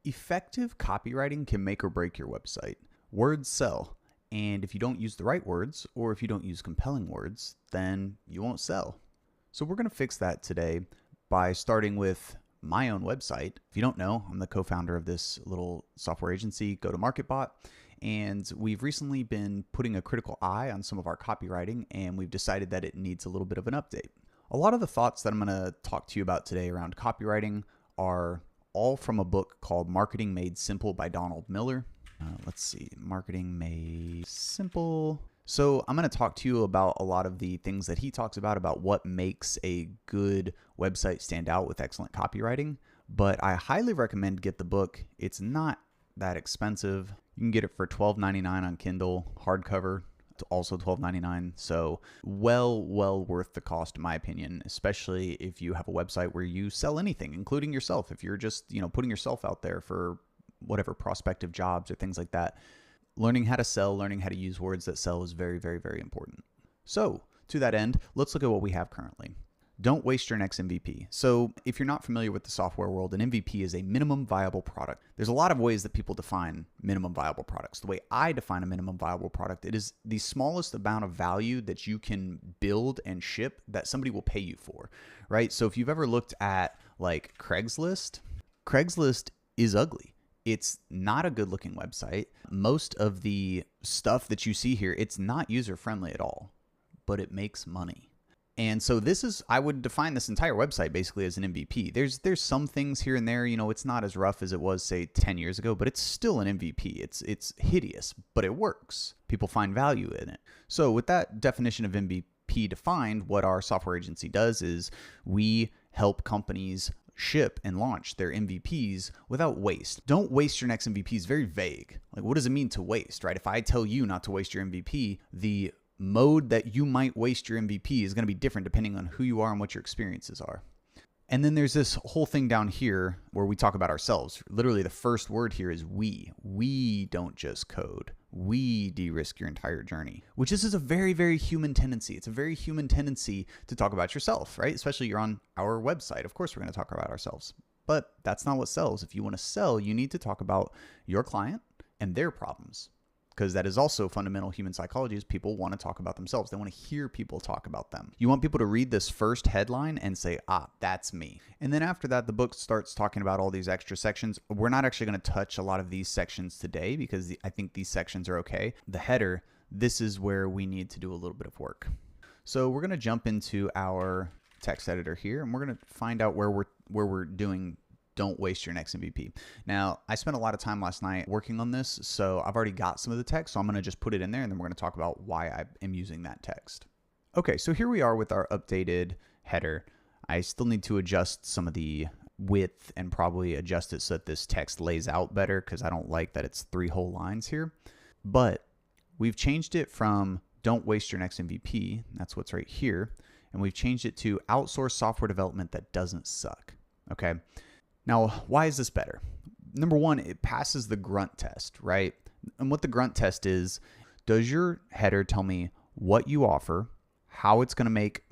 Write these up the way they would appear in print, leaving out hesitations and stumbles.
Effective copywriting can make or break your website. Words sell, and if you don't use the right words, or if you don't use compelling words, then you won't sell. So we're going to fix that today by starting with my own website. If you don't know, I'm the co-founder of this little software agency, GTM BOT, and we've recently been putting a critical eye on some of our copywriting, and we've decided that it needs a little bit of an update. A lot of the thoughts that I'm going to talk to you about today around copywriting are all from a book called Marketing Made Simple by Donald Miller. Let's see, Marketing Made Simple. So I'm going to talk to you about a lot of the things that he talks about what makes a good website stand out with excellent copywriting. But I highly recommend get the book. It's not that expensive. You can get it for $12.99 on Kindle, hardcover. It's also $12.99. So well worth the cost, in my opinion, especially if you have a website where you sell anything, including yourself. If you're just, putting yourself out there for whatever prospective jobs or things like that, learning how to sell, learning how to use words that sell is very, very, very important. So to that end, let's look at what we have currently. Don't waste your next MVP. So if you're not familiar with the software world, an MVP is a minimum viable product. There's a lot of ways that people define minimum viable products. The way I define a minimum viable product, it is the smallest amount of value that you can build and ship that somebody will pay you for, right? So if you've ever looked at like Craigslist is ugly. It's not a good looking website. Most of the stuff that you see here, it's not user friendly at all, but it makes money. And so I would define this entire website basically as an MVP. There's some things here and there, it's not as rough as it was, say, 10 years ago, but it's still an MVP. It's hideous, but it works. People find value in it. So with that definition of MVP defined, what our software agency does is we help companies ship and launch their MVPs without waste. Don't waste your next MVP is very vague. Like, what does it mean to waste, right? If I tell you not to waste your MVP, the mode that you might waste your MVP is going to be different depending on who you are and what your experiences are. And then there's this whole thing down here where we talk about ourselves. Literally the first word here is we. We don't just code. We de-risk your entire journey, which is a very, very human tendency. It's a very human tendency to talk about yourself, right? Especially you're on our website. Of course, we're going to talk about ourselves, but that's not what sells. If you want to sell, you need to talk about your client and their problems. Because that is also fundamental human psychology is people want to talk about themselves. They want to hear people talk about them. You want people to read this first headline and say, that's me. And then after that, the book starts talking about all these extra sections. We're not actually going to touch a lot of these sections today because I think these sections are okay. The header, this is where we need to do a little bit of work. So we're going to jump into our text editor here and we're going to find out where we're doing don't waste your next MVP. Now, I spent a lot of time last night working on this, so I've already got some of the text, so I'm going to just put it in there, and then we're going to talk about why I am using that text. Okay, so here we are with our updated header. I still need to adjust some of the width and probably adjust it so that this text lays out better because I don't like that it's 3 whole lines here. But we've changed it from don't waste your next MVP, that's what's right here, and we've changed it to outsource software development that doesn't suck, okay? Now, why is this better? Number one, it passes the grunt test, right? And what the grunt test is, does your header tell me what you offer, how it's going to make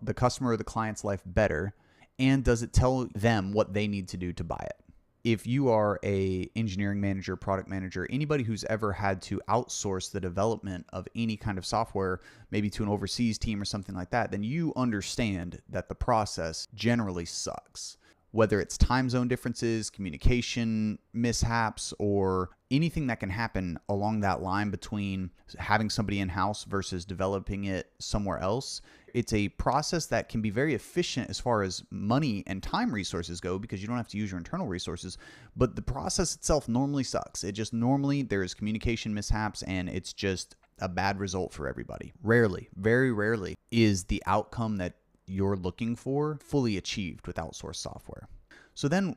the customer or the client's life better, and does it tell them what they need to do to buy it? If you are a engineering manager, product manager, anybody who's ever had to outsource the development of any kind of software, maybe to an overseas team or something like that, then you understand that the process generally sucks. Whether it's time zone differences, communication mishaps, or anything that can happen along that line between having somebody in-house versus developing it somewhere else. It's a process that can be very efficient as far as money and time resources go because you don't have to use your internal resources, but the process itself normally sucks. It just normally there's communication mishaps and it's just a bad result for everybody. Rarely, very rarely is the outcome that you're looking for fully achieved with outsourced software. So then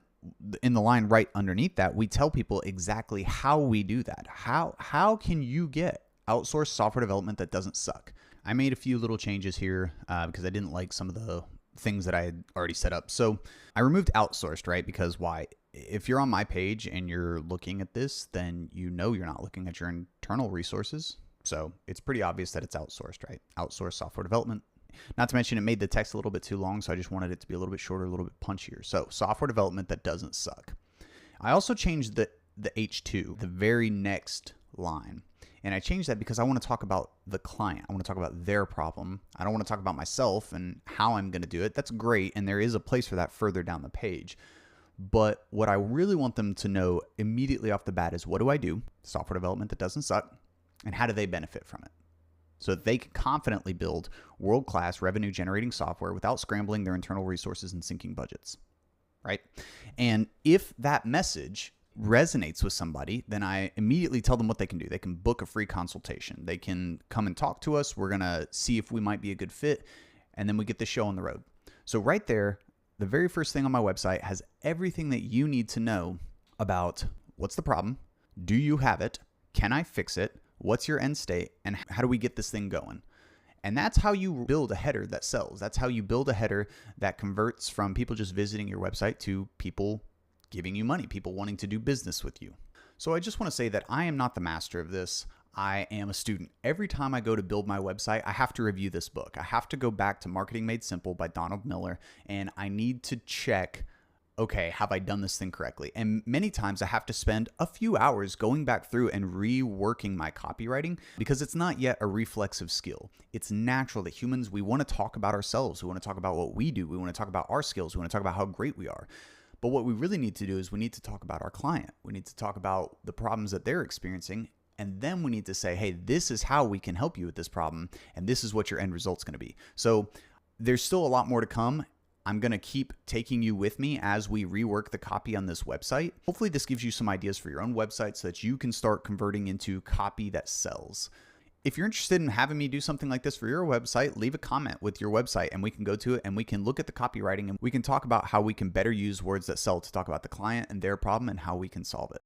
in the line right underneath that, we tell people exactly how we do that. How can you get outsourced software development that doesn't suck? I made a few little changes here because I didn't like some of the things that I had already set up. So I removed outsourced, right? Because why? If you're on my page and you're looking at this, then you know you're not looking at your internal resources. So it's pretty obvious that it's outsourced, right? Outsourced software development. Not to mention it made the text a little bit too long, so I just wanted it to be a little bit shorter, a little bit punchier. So software development that doesn't suck. I also changed the H2, the very next line. And I changed that because I want to talk about the client. I want to talk about their problem. I don't want to talk about myself and how I'm going to do it. That's great. And there is a place for that further down the page. But what I really want them to know immediately off the bat is, what do I do? Software development that doesn't suck. And how do they benefit from it? So that they can confidently build world-class revenue-generating software without scrambling their internal resources and sinking budgets, right? And if that message resonates with somebody, then I immediately tell them what they can do. They can book a free consultation. They can come and talk to us. We're going to see if we might be a good fit, and then we get the show on the road. So right there, the very first thing on my website has everything that you need to know about what's the problem, do you have it, can I fix it, what's your end state, and how do we get this thing going? And that's how you build a header that sells. That's how you build a header that converts from people just visiting your website to people giving you money, people wanting to do business with you. So I just want to say that I am not the master of this. I am a student. Every time I go to build my website, I have to review this book. I have to go back to Marketing Made Simple by Donald Miller, and I need to check, okay, have I done this thing correctly? And many times I have to spend a few hours going back through and reworking my copywriting because it's not yet a reflexive skill. It's natural that humans, we want to talk about ourselves. We want to talk about what we do. We want to talk about our skills. We want to talk about how great we are. But what we really need to do is we need to talk about our client. We need to talk about the problems that they're experiencing. And then we need to say, hey, this is how we can help you with this problem. And this is what your end result's going to be. So there's still a lot more to come. I'm going to keep taking you with me as we rework the copy on this website. Hopefully this gives you some ideas for your own website so that you can start converting into copy that sells. If you're interested in having me do something like this for your website, leave a comment with your website and we can go to it and we can look at the copywriting and we can talk about how we can better use words that sell to talk about the client and their problem and how we can solve it.